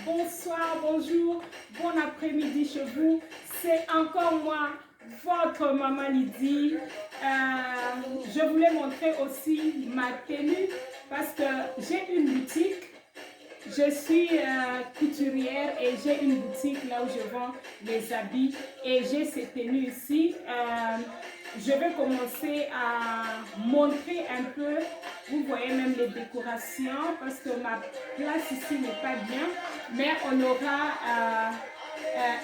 bonsoir, bonjour, bon après-midi chez vous. C'est encore moi, votre maman Lydie. Je voulais montrer aussi ma tenue parce que j'ai une boutique. Je suis couturière et j'ai une boutique là où je vends les habits et j'ai ces tenues ici. Je vais commencer à montrer un peu. Vous voyez même les décorations parce que ma place ici n'est pas bien. Mais on aura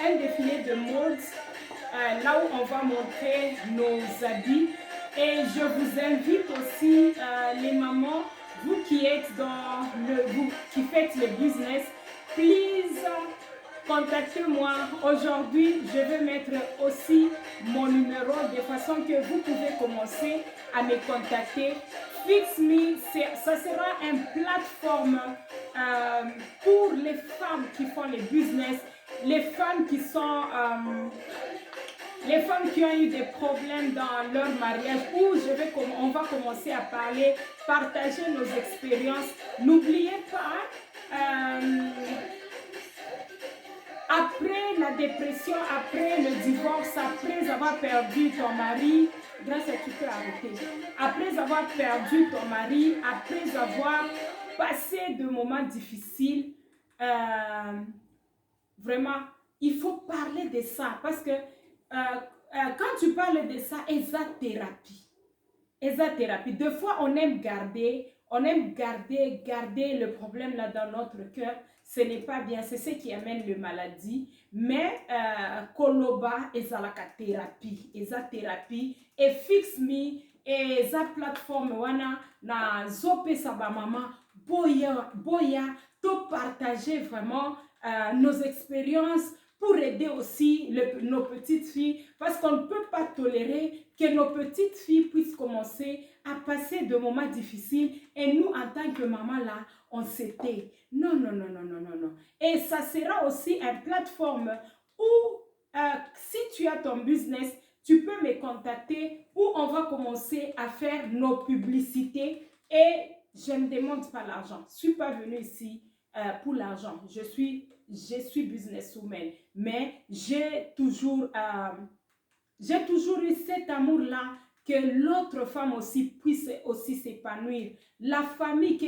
un défilé de mode là où on va montrer nos habits. Et je vous invite aussi les mamans, vous qui êtes vous qui faites le business, please contactez-moi. Aujourd'hui, je vais mettre aussi mon numéro de façon que vous pouvez commencer à me contacter. Fix Me, ça sera une plateforme pour les femmes qui font le business, les femmes qui sont les femmes qui ont eu des problèmes dans leur mariage, où on va commencer à parler, partager nos expériences. N'oubliez pas, après la dépression, après le divorce, après avoir perdu ton mari, grâce à tu peux arrêter. Après avoir perdu ton mari, après avoir passé de moments difficiles, vraiment, il faut parler de ça parce que quand tu parles de ça, thérapie. Des fois, on aime garder le problème là dans notre cœur. Ce n'est pas bien, c'est ce qui amène la maladie. Mais Koloba ezalaka thérapie, et Fix Me et sa plateforme wana na zope saba mama boya to partager vraiment nos expériences pour aider aussi nos petites filles, parce qu'on ne peut pas tolérer que nos petites filles puissent commencer à passer de moments difficiles et nous, en tant que maman là, on s'était. Non. Et ça sera aussi une plateforme où, si tu as ton business, tu peux me contacter, où on va commencer à faire nos publicités. Et je ne demande pas l'argent. Je ne suis pas venue ici pour l'argent. Je suis businesswoman, mais j'ai toujours eu cet amour-là que l'autre femme aussi puisse aussi s'épanouir. La famille,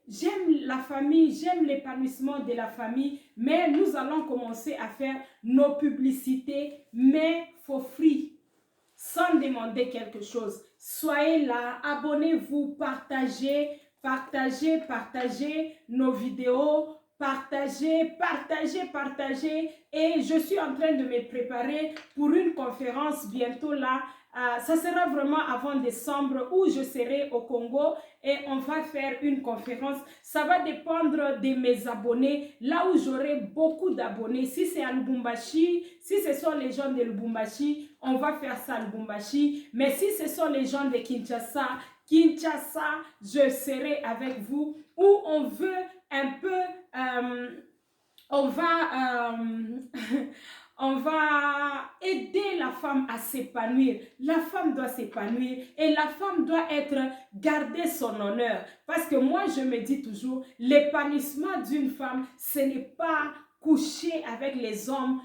j'aime l'épanouissement de la famille, mais nous allons commencer à faire nos publicités, mais for free, sans demander quelque chose. Soyez là, abonnez-vous, partagez nos vidéos, partagez. Et je suis en train de me préparer pour une conférence bientôt là. Ça sera vraiment avant décembre où je serai au Congo et on va faire une conférence. Ça va dépendre de mes abonnés, là où j'aurai beaucoup d'abonnés. Si c'est à Lubumbashi, si ce sont les gens de Lubumbashi, on va faire ça à Lubumbashi. Mais si ce sont les gens de Kinshasa, je serai avec vous, où on veut un peu, on va aider la femme à s'épanouir. La femme doit s'épanouir et la femme doit garder son honneur. Parce que moi, je me dis toujours, l'épanouissement d'une femme, ce n'est pas coucher avec les hommes,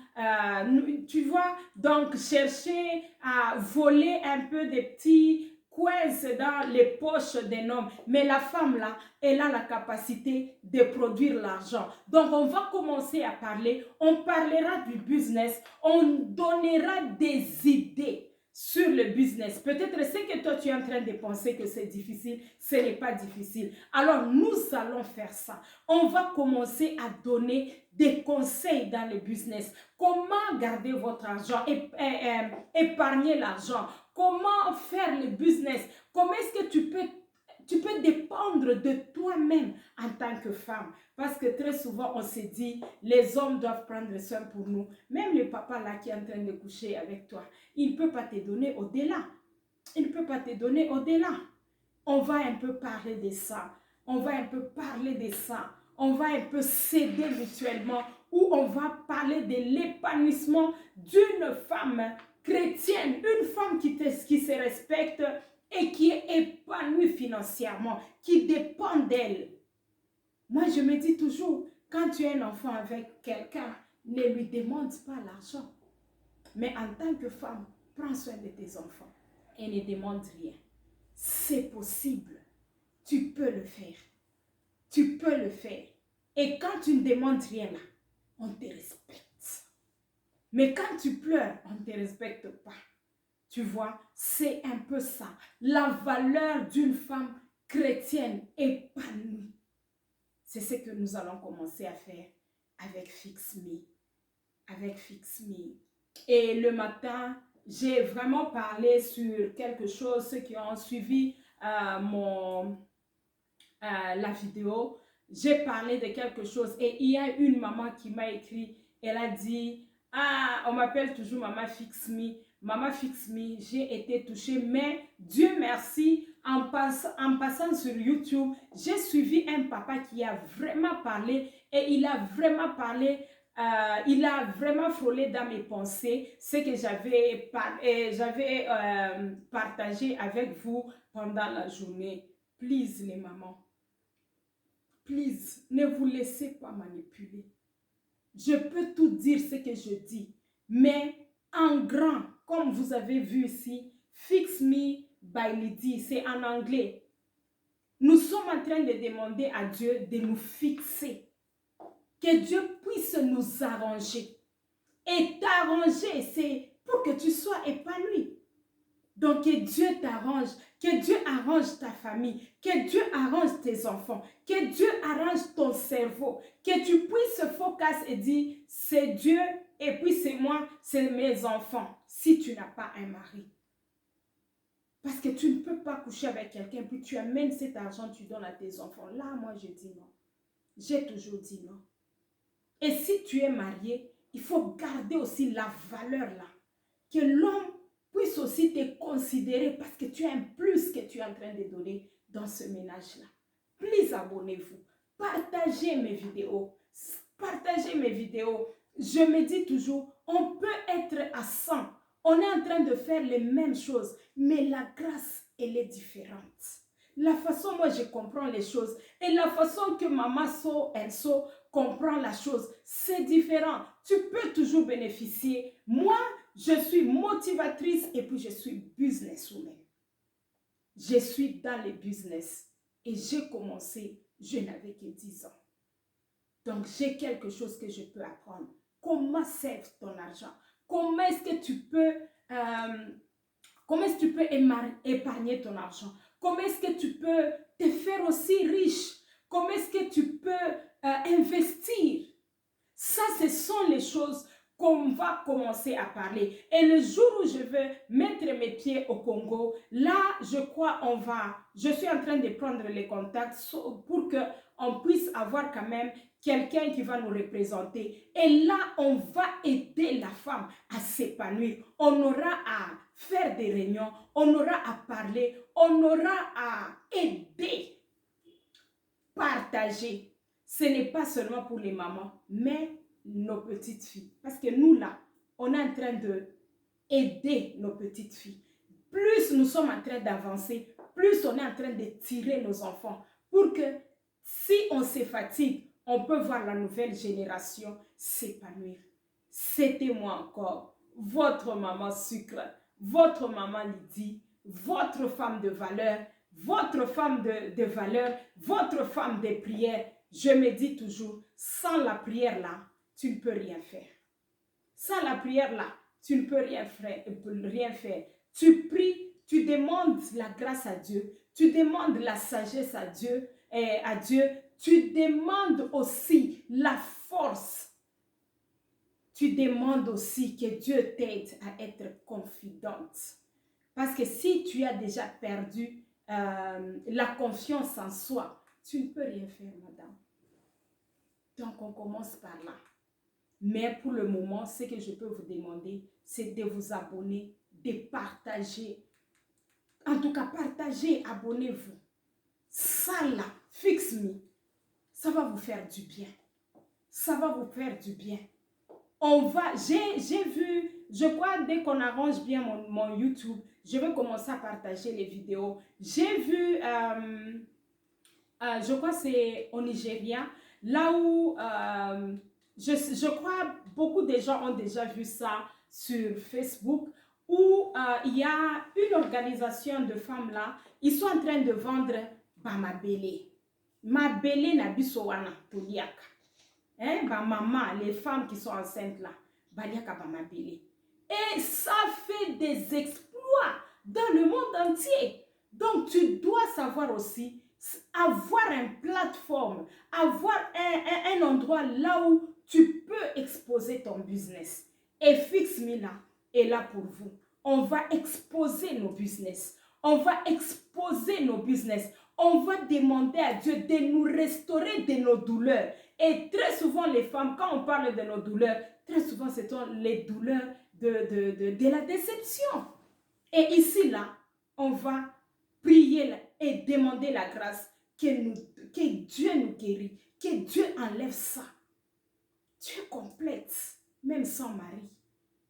tu vois, donc chercher à voler un peu des petits coins dans les poches d'un homme. Mais la femme là, elle a la capacité de produire l'argent. Donc on va commencer à parler, on parlera du business, on donnera des idées sur le business. Peut-être ce que toi tu es en train de penser que c'est difficile, ce n'est pas difficile. Alors nous allons faire ça. On va commencer à donner des conseils dans le business. Comment garder votre argent, épargner l'argent, comment faire le business, comment est-ce que tu peux dépendre de toi-même en tant que femme. Parce que très souvent, on se dit, les hommes doivent prendre soin pour nous. Même le papa là qui est en train de coucher avec toi, il ne peut pas te donner au-delà. Il ne peut pas te donner au-delà. On va un peu parler de ça. On va un peu s'aider mutuellement, où on va parler de l'épanouissement d'une femme chrétienne, une femme qui se respecte et qui est épanouie financièrement, qui dépend d'elle. Moi, je me dis toujours, Quand tu es un enfant avec quelqu'un, ne lui demande pas l'argent. Mais en tant que femme, prends soin de tes enfants et ne demande rien. C'est possible. Tu peux le faire. Tu peux le faire. Et quand tu ne demandes rien là, on te respecte. Mais quand tu pleures, on ne te respecte pas. Tu vois, c'est un peu ça. La valeur d'une femme chrétienne épanouie. C'est ce que nous allons commencer à faire avec Fix Me. Avec Fix Me. Et le matin, j'ai vraiment parlé sur quelque chose. Ceux qui ont suivi la vidéo, j'ai parlé de quelque chose. Et il y a une maman qui m'a écrit. Elle a dit, ah, on m'appelle toujours Maman Fix Me. Maman Fix Me, j'ai été touchée. Mais Dieu merci, en passant sur YouTube, j'ai suivi un papa qui a vraiment parlé. Et il a vraiment parlé. Il a vraiment frôlé dans mes pensées ce que j'avais partagé avec vous pendant la journée. Please les mamans, please, ne vous laissez pas manipuler. Je peux tout dire ce que je dis, mais en grand, comme vous avez vu ici, Fix Me by Lydie, c'est en anglais. Nous sommes en train de demander à Dieu de nous fixer. Que Dieu puisse nous arranger. Et t'arranger, c'est pour que tu sois épanoui. Donc que Dieu t'arrange, que Dieu arrange ta famille, que Dieu arrange tes enfants, que Dieu arrange ton cerveau, que tu puisses focus et dire, c'est Dieu et puis c'est moi, c'est mes enfants, si tu n'as pas un mari. Parce que tu ne peux pas coucher avec quelqu'un, puis tu amènes cet argent, tu donnes à tes enfants. Là, moi, je dis non. J'ai toujours dit non. Et si tu es marié, il faut garder aussi la valeur là. Que l'homme puisse aussi te considérer parce que tu as un plus que tu es en train de donner dans ce ménage-là. Please, abonnez-vous. Partagez mes vidéos. Partagez mes vidéos. Je me dis toujours, on peut être à 100. On est en train de faire les mêmes choses, mais la grâce, elle est différente. La façon moi je comprends les choses et la façon que maman Enso comprend la chose, c'est différent. Tu peux toujours bénéficier. Moi, je suis motivatrice et puis je suis businesswoman. Je suis dans les business et j'ai commencé, je n'avais que 10 ans. Donc j'ai quelque chose que je peux apprendre. Comment save ton argent? Comment est-ce que tu peux épargner ton argent? Comment est-ce que tu peux te faire aussi riche? Comment est-ce que tu peux investir? Ça, ce sont les choses qu'on va commencer à parler. Et le jour où je veux mettre mes pieds au Congo, là, je crois je suis en train de prendre les contacts pour qu'on puisse avoir quand même quelqu'un qui va nous représenter. Et là, on va aider la femme à s'épanouir. On aura à faire des réunions, on aura à parler, on aura à aider, partager. Ce n'est pas seulement pour les mamans, mais nos petites filles. Parce que nous, là, on est en train d'aider nos petites filles. Plus nous sommes en train d'avancer, plus on est en train de tirer nos enfants pour que si on se fatigue, on peut voir la nouvelle génération s'épanouir. C'était moi encore, votre maman Sucre, votre maman Lydie, votre femme de valeur, votre femme de valeur, votre femme de prière. Je me dis toujours, sans la prière là, tu ne peux rien faire. Sans la prière là, tu ne peux rien faire. Tu pries, tu demandes la grâce à Dieu, tu demandes la sagesse à Dieu, tu demandes aussi la force. Tu demandes aussi que Dieu t'aide à être confidente. Parce que si tu as déjà perdu la confiance en soi, tu ne peux rien faire, madame. Donc, on commence par là. Mais pour le moment, ce que je peux vous demander, c'est de vous abonner, de partager. En tout cas, partagez, abonnez-vous. Ça là, Fix Me, ça va vous faire du bien. Ça va vous faire du bien. J'ai vu, je crois dès qu'on arrange bien mon YouTube, je vais commencer à partager les vidéos. J'ai vu, je crois c'est au Nigeria, là où je crois beaucoup de gens ont déjà vu ça sur Facebook, où il y a une organisation de femmes là, ils sont en train de vendre Bamabele. Mabele na biso wana toliaka. Hein, ba maman, les femmes qui sont enceintes là, baliaka Bamabele. Et ça fait des exploits dans le monde entier. Donc tu dois savoir aussi avoir une plateforme, avoir un endroit là où tu peux exposer ton business. Et Fix Me là est là pour vous. On va exposer nos business. On va exposer nos business. On va demander à Dieu de nous restaurer de nos douleurs. Et très souvent, les femmes, quand on parle de nos douleurs, très souvent, ce sont les douleurs de la déception. Et ici, là, on va prier et demander la grâce que Dieu nous guérit, que Dieu enlève ça. Tu es complète, même sans mari.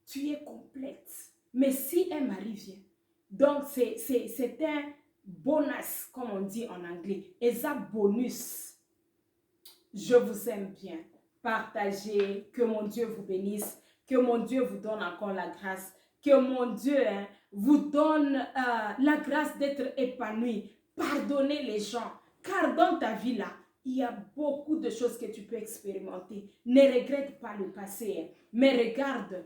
Tu es complète. Mais si un mari vient, donc c'est un bonus, comme on dit en anglais, et ça bonus. Je vous aime bien. Partagez, que mon Dieu vous bénisse, que mon Dieu vous donne encore la grâce, que mon Dieu vous donne la grâce d'être épanoui. Pardonnez les gens, car dans ta vie là, il y a beaucoup de choses que tu peux expérimenter. Ne regrette pas le passé, mais regarde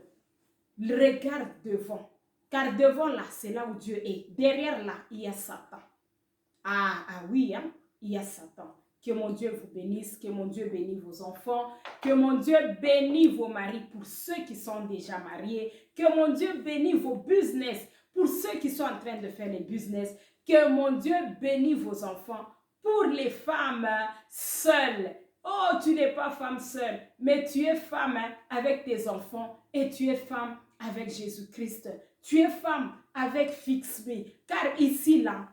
devant. Car devant là, c'est là où Dieu est. Derrière là, il y a Satan. Ah oui, hein? Il y a Satan. Que mon Dieu vous bénisse, que mon Dieu bénisse vos enfants, que mon Dieu bénisse vos maris pour ceux qui sont déjà mariés, que mon Dieu bénisse vos business pour ceux qui sont en train de faire les business, que mon Dieu bénisse vos enfants pour les femmes seules. Oh, tu n'es pas femme seule, mais tu es femme avec tes enfants et tu es femme avec Jésus-Christ. Tu es femme avec Fix Me. Car ici, là,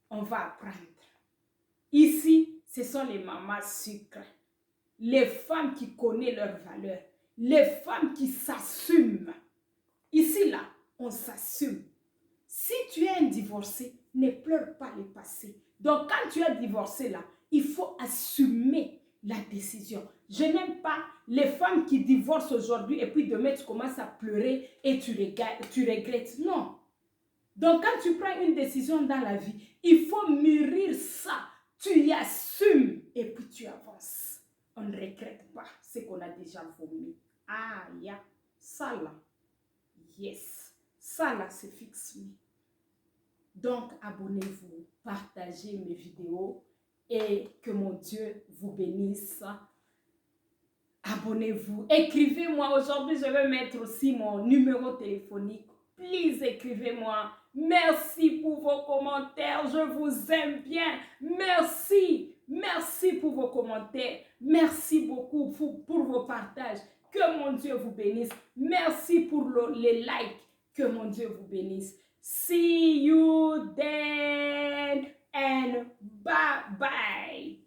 on va apprendre. Ici, ce sont les mamans sucrées. Les femmes qui connaissent leur valeur. Les femmes qui s'assument. Ici, là, on s'assume. Si tu es un divorcé, ne pleure pas le passé. Donc, quand tu es divorcé, là, il faut assumer la décision. Je n'aime pas les femmes qui divorcent aujourd'hui et puis demain, tu commences à pleurer et tu regrettes. Non. Donc, quand tu prends une décision dans la vie, il faut mûrir ça. Tu y assumes et puis tu avances. On ne regrette pas ce qu'on a déjà vomi. Ah, ya, ça là, yes, ça là, c'est Fix Me. Donc, abonnez-vous, partagez mes vidéos et que mon Dieu vous bénisse. Abonnez-vous, écrivez-moi. Aujourd'hui, je vais mettre aussi mon numéro téléphonique. Please, écrivez-moi. Merci pour vos commentaires. Je vous aime bien. Merci. Merci pour vos commentaires. Merci beaucoup pour vos partages. Que mon Dieu vous bénisse. Merci pour les likes. Que mon Dieu vous bénisse. See you then and bye bye.